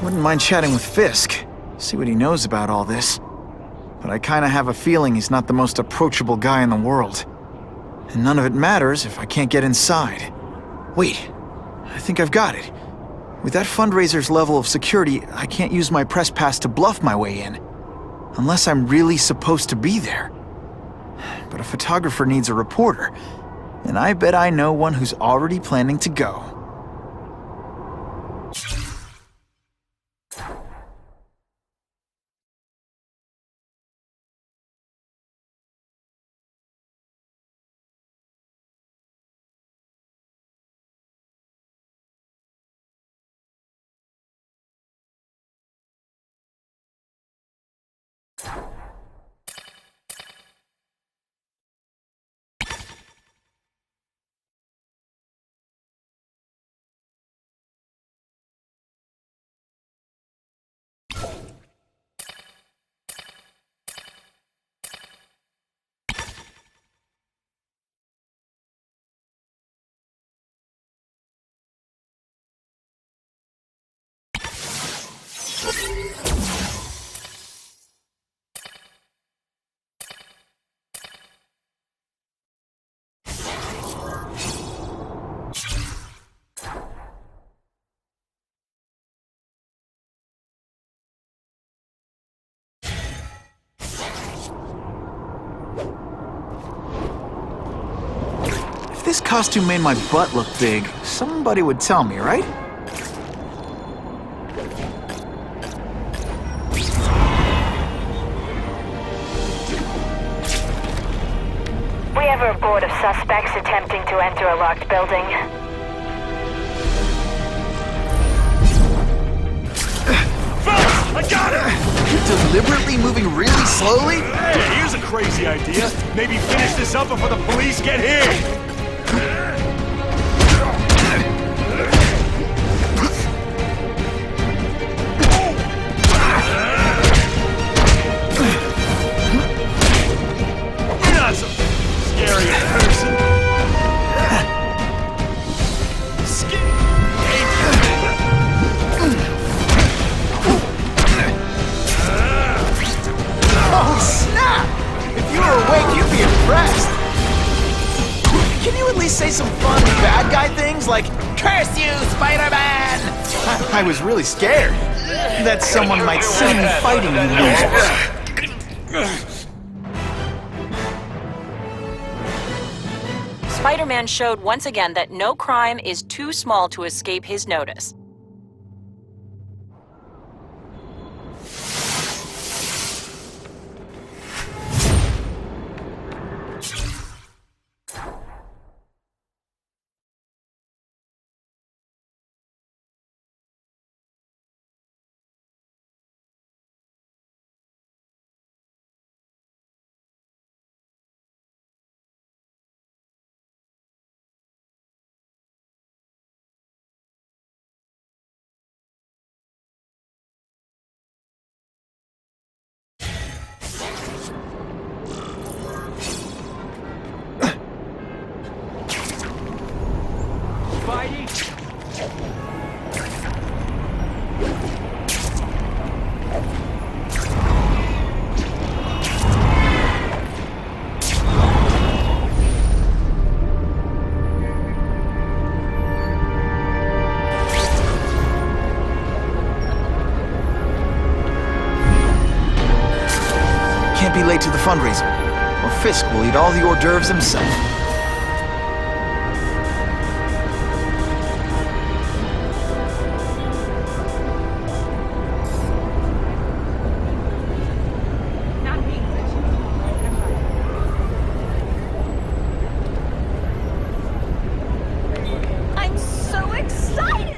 Wouldn't mind chatting with Fisk, see what he knows about all this. But I kinda have a feeling he's not the most approachable guy in the world. And none of it matters if I can't get inside. Wait, I think I've got it. With that fundraiser's level of security, I can't use my press pass to bluff my way in. Unless I'm really supposed to be there. But a photographer needs a reporter, and I bet I know one who's already planning to go. If this costume made my butt look big, somebody would tell me, right? We have a report of suspects attempting to enter a locked building. Fellas, I got it! You're deliberately moving really slowly? Hey, here's a crazy idea. Maybe finish this up before the police get here. You're not so scary a person. Oh, snap! If you were awake, you'd be impressed. Can you at least say some fun bad guy things like, "Curse you, Spider-Man"? I was really scared that someone might see me fighting you losers. Spider-Man showed once again that no crime is too small to escape his notice. Can't be late to the fundraiser, or Fisk will eat all the hors d'oeuvres himself. I'm so excited!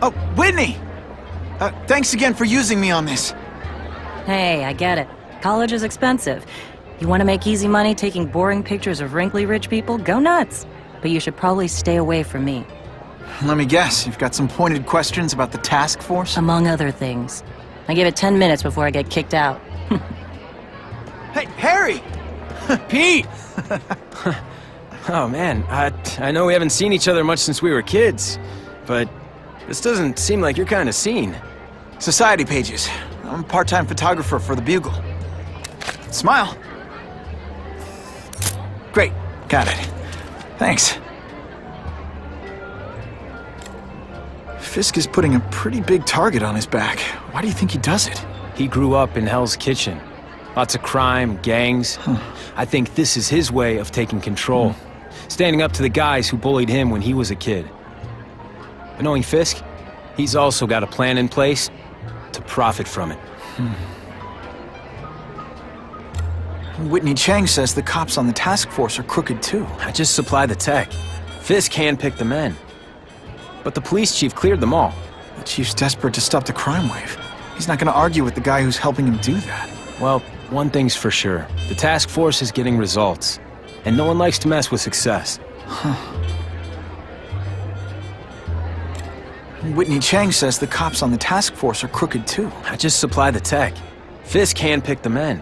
Oh, Whitney! Thanks again for using me on this. Hey, I get it. College is expensive. You want to make easy money taking boring pictures of wrinkly rich people? Go nuts. But you should probably stay away from me. Let me guess, you've got some pointed questions about the task force? Among other things. I give it 10 minutes before I get kicked out. Hey, Harry! Pete! Oh man, I know we haven't seen each other much since we were kids, but this doesn't seem like your kind of scene. Society pages. I'm a part-time photographer for the Bugle. Smile. Great, got it. Thanks. Fisk is putting a pretty big target on his back. Why do you think he does it? He grew up in Hell's Kitchen. Lots of crime, gangs. I think this is his way of taking control. Standing up to the guys who bullied him when he was a kid. But knowing Fisk, he's also got a plan in place to profit from it. Whitney Chang says the cops on the task force are crooked too. I just supply the tech. Fisk handpicked the men. But the police chief cleared them all. The chief's desperate to stop the crime wave. He's not gonna argue with the guy who's helping him do that. Well, one thing's for sure. The task force is getting results. And no one likes to mess with success. Whitney Chang says the cops on the task force are crooked too. I just supply the tech. Fisk handpicked the men.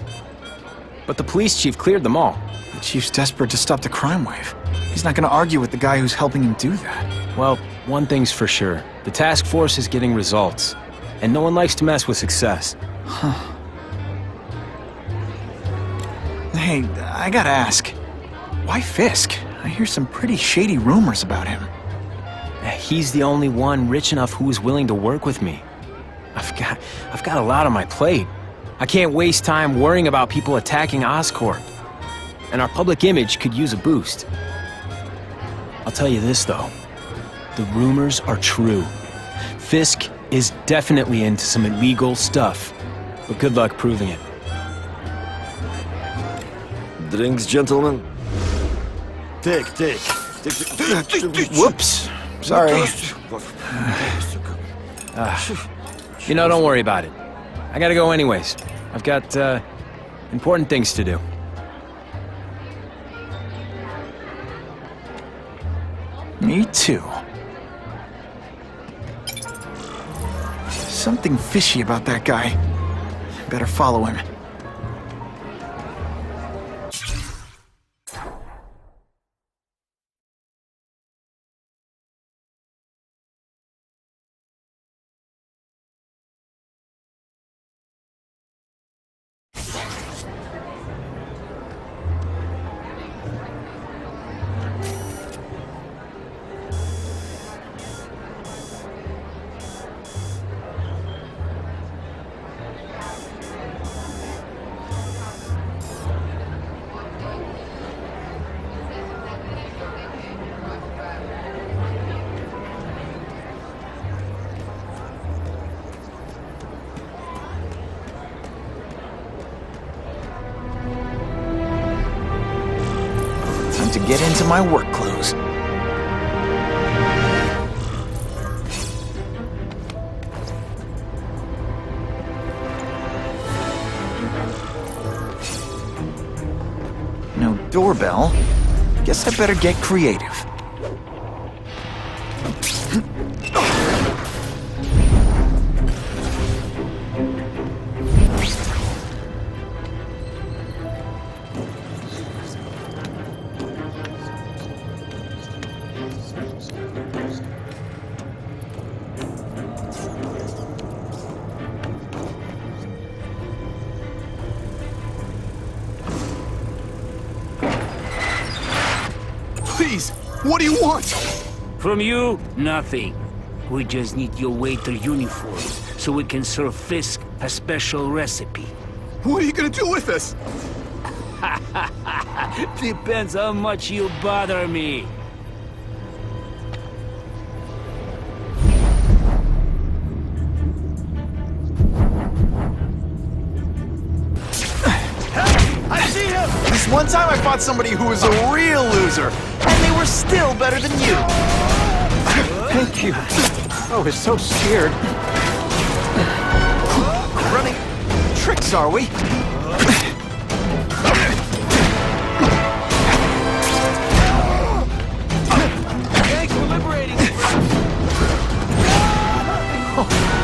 But the police chief cleared them all. The chief's desperate to stop the crime wave. He's not gonna argue with the guy who's helping him do that. Well, one thing's for sure. The task force is getting results. And no one likes to mess with success. Hey, I gotta ask. Why Fisk? I hear some pretty shady rumors about him. He's the only one rich enough who is willing to work with me. I've got a lot on my plate. I can't waste time worrying about people attacking Oscorp. And our public image could use a boost. I'll tell you this, though. The rumors are true. Fisk is definitely into some illegal stuff. But good luck proving it. Drinks, gentlemen? Take. Whoops. Sorry. You know, don't worry about it. I gotta go anyways. I've got, important things to do. Me too. Something fishy about that guy. Better follow him. Time to get into my work clothes. No doorbell. Guess I better get creative. Please, what do you want? From you, nothing. We just need your waiter uniform so we can serve Fisk a special recipe. What are you gonna do with us? Depends how much you bother me. I see him! This one time I fought somebody who was a real loser, and they were still better than you. Thank you. I was so scared. Running tricks, are we? Thanks for liberating me.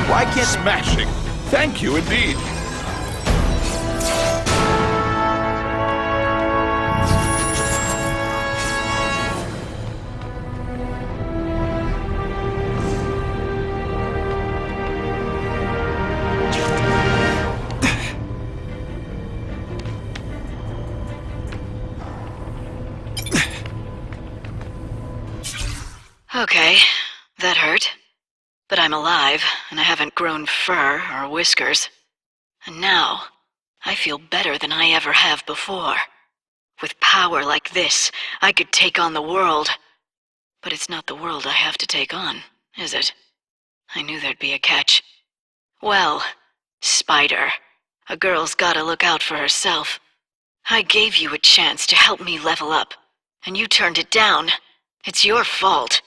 Why can't... Smashing. Thank you indeed. Okay, that hurt. But I'm alive, and I haven't grown fur or whiskers. And now, I feel better than I ever have before. With power like this, I could take on the world. But it's not the world I have to take on, is it? I knew there'd be a catch. Well, Spider, a girl's gotta look out for herself. I gave you a chance to help me level up, and you turned it down. It's your fault.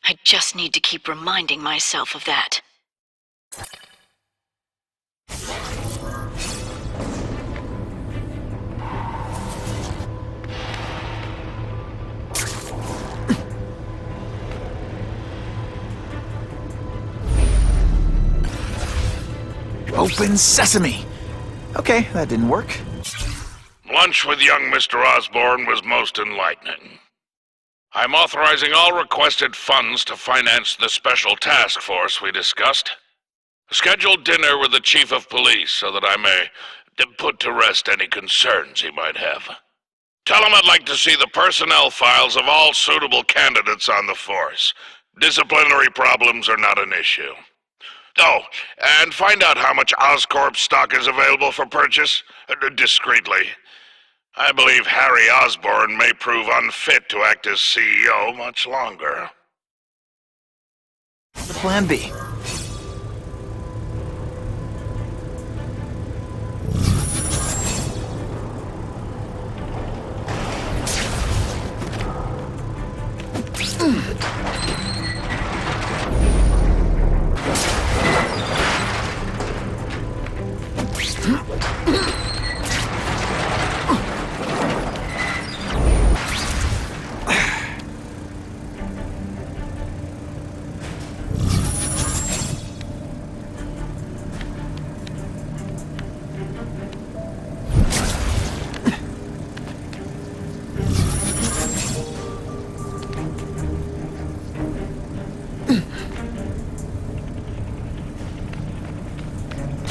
I just need to keep reminding myself of that. Open sesame! Okay, that didn't work. Lunch with young Mr. Osborn was most enlightening. I'm authorizing all requested funds to finance the special task force we discussed. Schedule dinner with the chief of police so that I may put to rest any concerns he might have. Tell him I'd like to see the personnel files of all suitable candidates on the force. Disciplinary problems are not an issue. Oh, and find out how much Oscorp stock is available for purchase, discreetly. I believe Harry Osborn may prove unfit to act as CEO much longer. The plan B.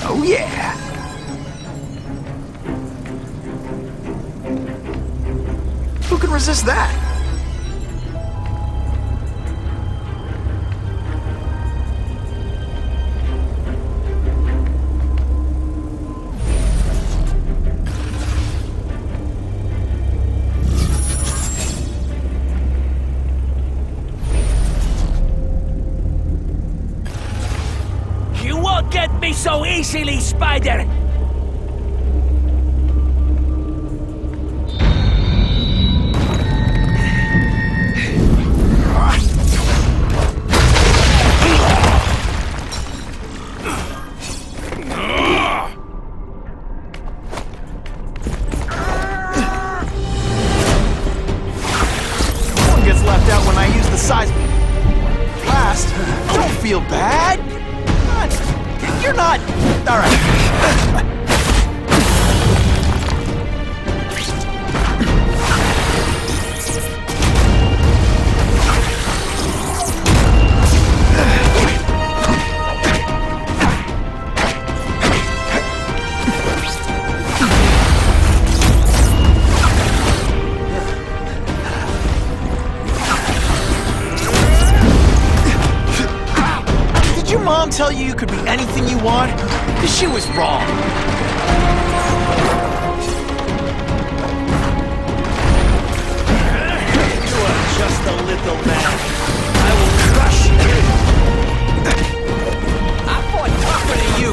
Oh yeah! Who can resist that? You won't get me so easily, Spider! One gets left out when I use the size blast. Don't feel bad. You're not... All right. Did your mom tell you could be anything you want? Because she was wrong. You are just a little man. I will crush you. I fought tougher than you.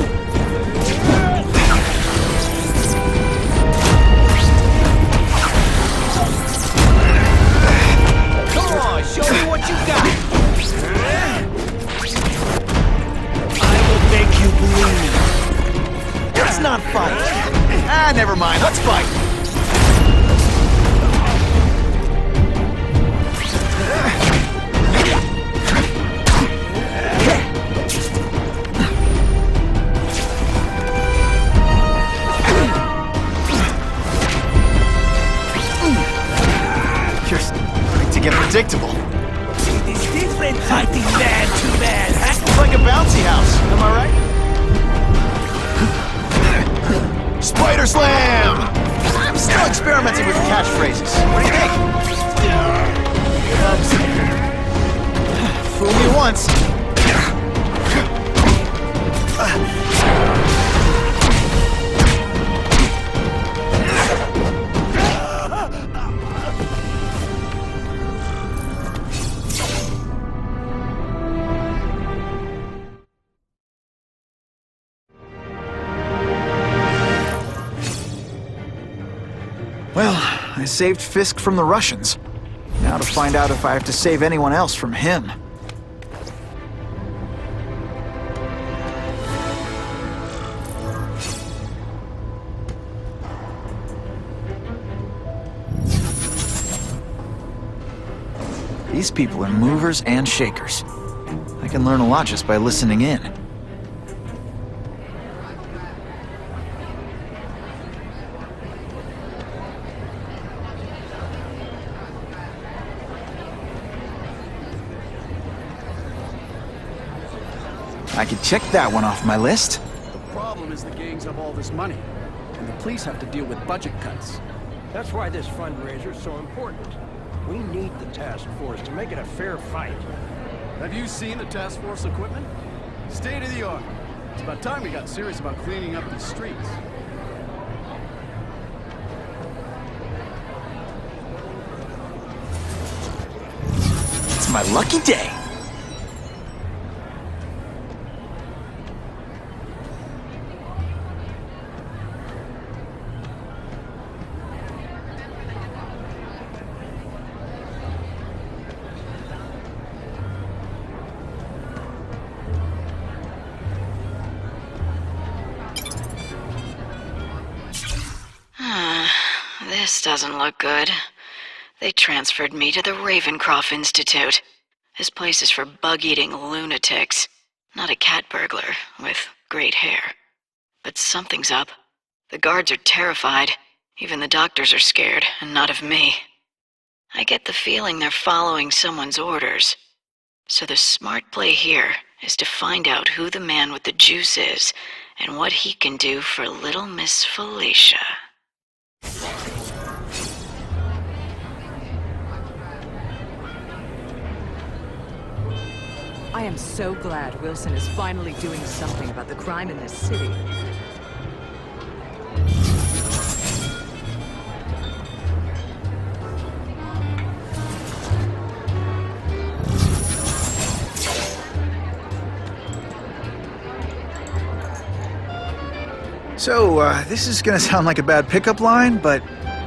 Come on, show me what you got. I will make you bleed. Let's not fight. Ah, never mind. Let's fight. You're starting to get predictable. It is different fighting man to man. It's like a bouncy house. Am I right? Spider Slam! I'm still experimenting with catchphrases. What do you think? Fool me once. Well, I saved Fisk from the Russians. Now to find out if I have to save anyone else from him. These people are movers and shakers. I can learn a lot just by listening in. I could check that one off my list. The problem is the gangs have all this money, and the police have to deal with budget cuts. That's why this fundraiser is so important. We need the task force to make it a fair fight. Have you seen the task force equipment? State of the art. It's about time we got serious about cleaning up these streets. It's my lucky day. This doesn't look good. They transferred me to the Ravencroft Institute. This place is for bug-eating lunatics, not a cat burglar with great hair. But something's up. The guards are terrified. Even the doctors are scared, and not of me. I get the feeling they're following someone's orders. So the smart play here is to find out who the man with the juice is, and what he can do for little Miss Felicia. I am so glad Wilson is finally doing something about the crime in this city. So, this is gonna sound like a bad pickup line, but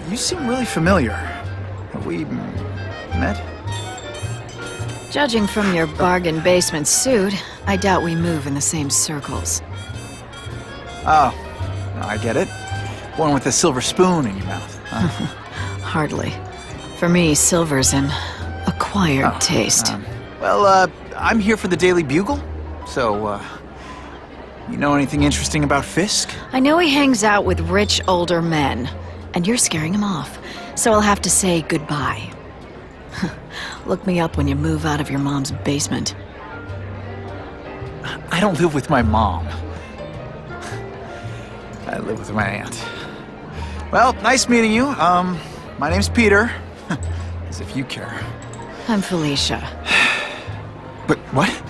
you seem really familiar. Have we met? Judging from your bargain basement suit, I doubt we move in the same circles. Oh, I get it. One with a silver spoon in your mouth. Huh? Hardly. For me, silver's an acquired taste. I'm here for the Daily Bugle, so, you know anything interesting about Fisk? I know he hangs out with rich older men, and you're scaring him off, so I'll have to say goodbye. Look me up when you move out of your mom's basement. I don't live with my mom. I live with my aunt. Well, nice meeting you. My name's Peter. As if you care. I'm Felicia. But what?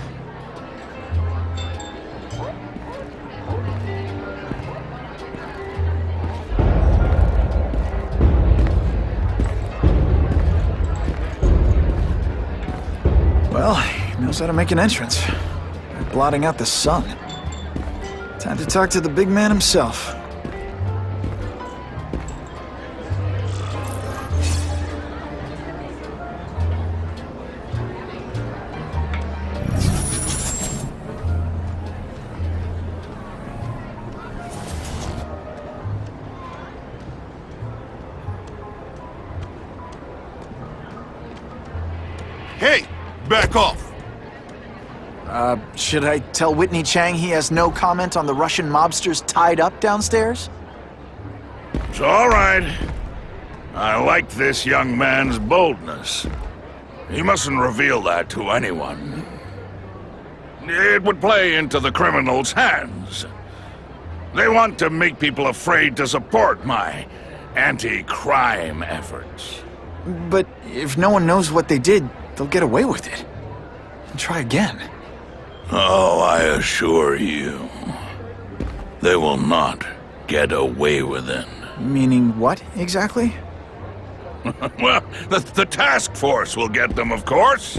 Well, he knows how to make an entrance. By blotting out the sun. Time to talk to the big man himself. Hey, back off. Should I tell Whitney Chang he has no comment on the Russian mobsters tied up downstairs? It's all right. I like this young man's boldness. He mustn't reveal that to anyone. It would play into the criminals' hands. They want to make people afraid to support my anti-crime efforts. But if no one knows what they did, they'll get away with it. And try again. Oh, I assure you, they will not get away with it. Meaning what, exactly? Well, the task force will get them, of course.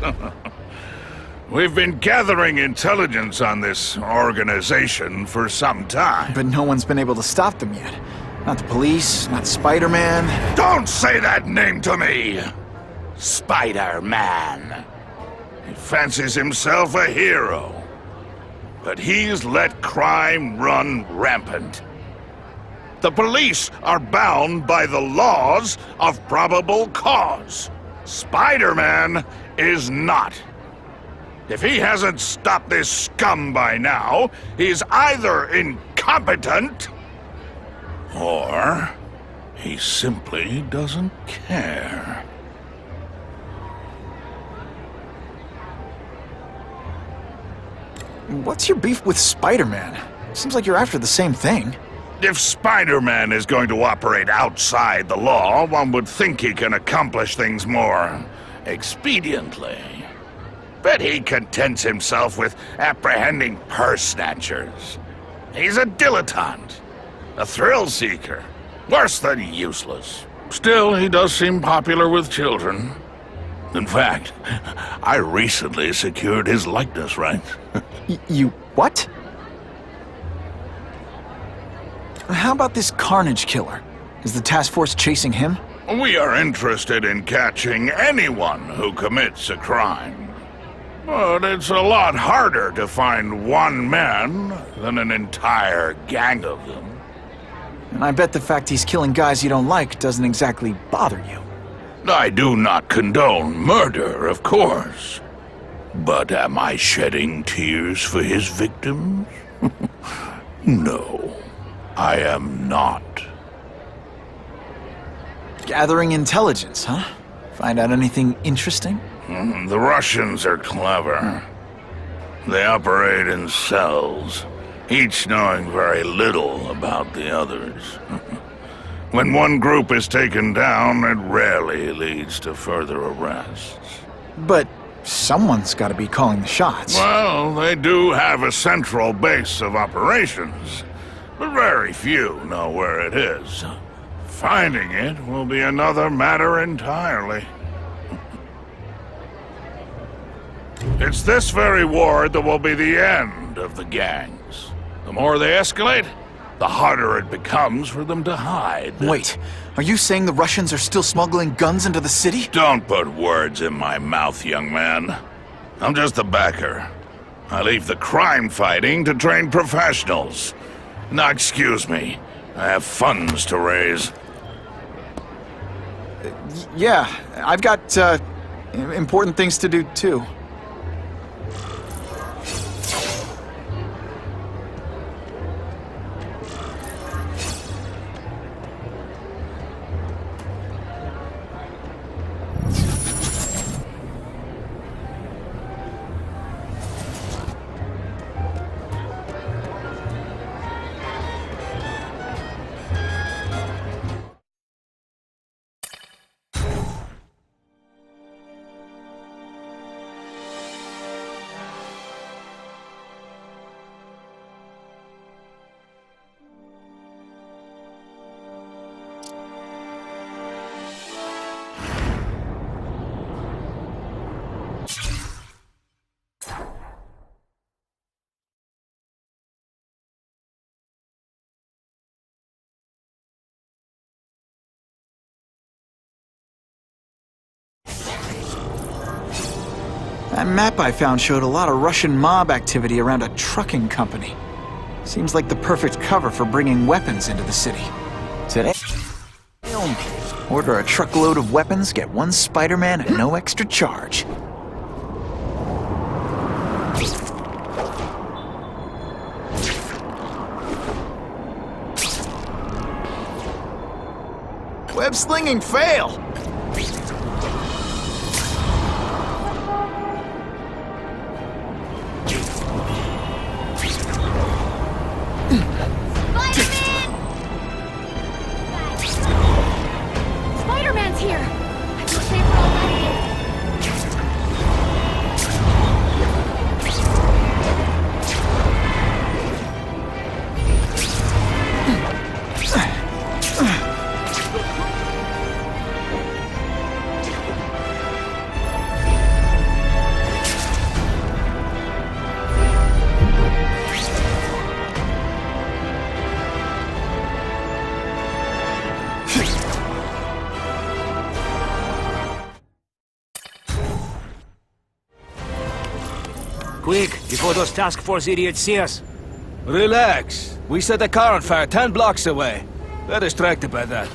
We've been gathering intelligence on this organization for some time. But no one's been able to stop them yet. Not the police, not Spider-Man. Don't say that name to me! Spider-Man. He fancies himself a hero. But he's let crime run rampant. The police are bound by the laws of probable cause. Spider-Man is not. If he hasn't stopped this scum by now, he's either incompetent, or he simply doesn't care. What's your beef with Spider-Man? Seems like you're after the same thing. If Spider-Man is going to operate outside the law, one would think he can accomplish things more expediently. But he contents himself with apprehending purse snatchers. He's a dilettante, a thrill-seeker, worse than useless. Still, he does seem popular with children. In fact, I recently secured his likeness rights. You what? How about this Carnage killer? Is the task force chasing him? We are interested in catching anyone who commits a crime. But it's a lot harder to find one man than an entire gang of them. And I bet the fact he's killing guys you don't like doesn't exactly bother you. I do not condone murder, of course. But am I shedding tears for his victims? No, I am not. Gathering intelligence, huh? Find out anything interesting? The Russians are clever. They operate in cells, each knowing very little about the others. When one group is taken down, it rarely leads to further arrests. But someone's got to be calling the shots. Well, they do have a central base of operations, but very few know where it is. Finding it will be another matter entirely. It's this very war that will be the end of the gangs. The more they escalate, the harder it becomes for them to hide. Wait, are you saying the Russians are still smuggling guns into the city? Don't put words in my mouth, young man. I'm just a backer. I leave the crime fighting to trained professionals. Now, excuse me. I have funds to raise. Yeah, I've got, important things to do, too. That map I found showed a lot of Russian mob activity around a trucking company. Seems like the perfect cover for bringing weapons into the city. Today, order a truckload of weapons, get one Spider-Man at no extra charge. web-slinging fail! Spider-Man's here! I feel safer already. Quick, before those task force idiots see us. Relax. We set a car on fire 10 blocks away. They're distracted by that.